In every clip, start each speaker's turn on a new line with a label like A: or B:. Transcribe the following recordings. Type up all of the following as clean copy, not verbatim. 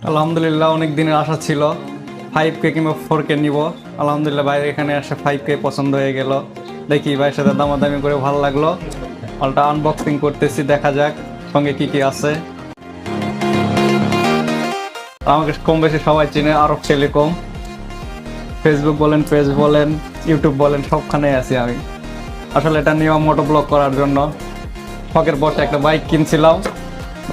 A: আলহামদুলিল্লাহ, অনেক দিনের আশা ছিল 5K কিংবা 4K নিব। আলহামদুলিল্লাহ ভাই এখানে এসে 5K পছন্দ হয়ে গেল। দেখি ভাইয়ের সাথে দামাদামি করে ভালো লাগলো। মালটা আনবক্সিং করতেছি, দেখা যাক সঙ্গে কি কি আছে। আমাকে কম বেশি সবাই চিনে, আরব টেলিকম। ফেসবুক বলেন, পেজ বলেন, ইউটিউব বলেন, সবখানে আছি আমি। আসলে এটা নিয়ম মোটো ব্লগ করার জন্য শখের বসে একটা বাইক কিনছিলাম।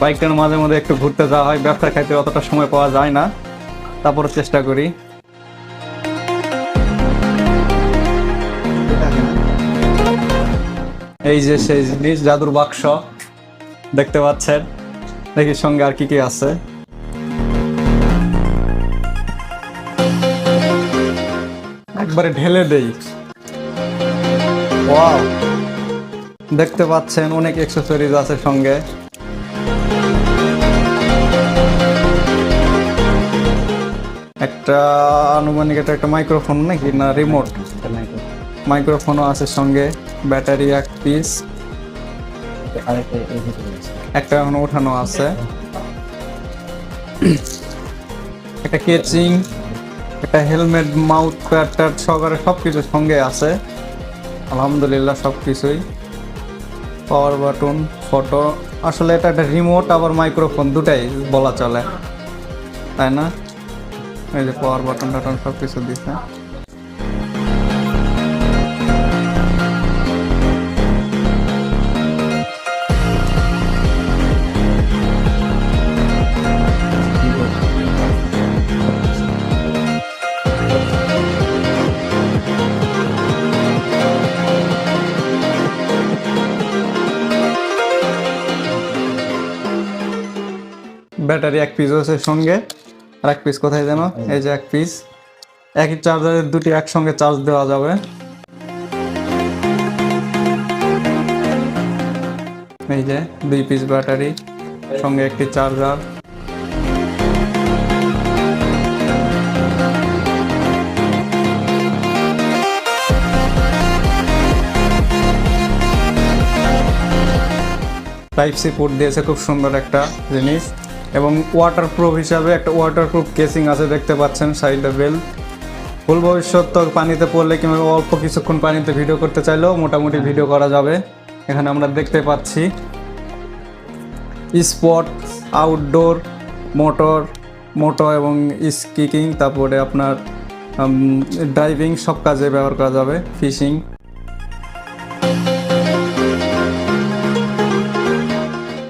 A: বাইকটার মাঝে মধ্যে একটু ঘুরতে যাওয়া হয়, ব্যবসা খাইতে অতটা সময় পাওয়া যায় না, তারপরে চেষ্টা করি। এই যে সেই জিনিস, জাদুর বাক্স দেখতে পাচ্ছেন। দেখি সঙ্গে আর কি কি আছে। একবারে ঢেলে দেই। ওয়াও, দেখতে পাচ্ছেন অনেক অ্যাকসেসরিজ আছে সঙ্গে। একটা আনুমানিক এটা একটা মাইক্রোফোন নাকি না রিমোট, মাইক্রোফোনও আছে সঙ্গে। ব্যাটারি এক পিস, একটা এখনো উঠানো আছে। একটা কেচিং, একটা হেলমেট, মাউথ প্যাডটার সহকারে সবকিছু সঙ্গে আছে। আলহামদুলিল্লাহ সবকিছুই। পাওয়ার বাটন, ফটো, আসলে এটা একটা রিমোট আবার মাইক্রোফোন দুটাই বলা চলে, তাই না? এই যে পাওয়ার বাটন টাটন সব কিছু দিচ্ছে। ব্যাটারি এক পিস আছে সঙ্গে, আর এক পিস কোথায় যেন, এই যে এক পিস। একই চার্জারের দুটি একসঙ্গে চার্জ দেওয়া যাবে। এই যে 2 পিস ব্যাটারি, সঙ্গে একটি চার্জার। টাইপ সি পোর্ট দিয়েছে, খুব সুন্দর একটা জিনিস। এবং ওয়াটারপ্রুফ হিসাবে একটা ওয়াটারপ্রুফ কেসিং আছে, দেখতে পাচ্ছেন। সাইডে বেল। ফুল ভবিষ্যৎ তো পানিতে পড়লে কিংবা অল্প কিছুক্ষণ পানিতে ভিডিও করতে চাইলেও মোটামুটি ভিডিও করা যাবে। এখানে আমরা দেখতে পাচ্ছি স্পট, আউটডোর, মোটর এবং স্কিকিং, তারপরে আপনার ড্রাইভিং, সব কাজে ব্যবহার করা যাবে। ফিশিং।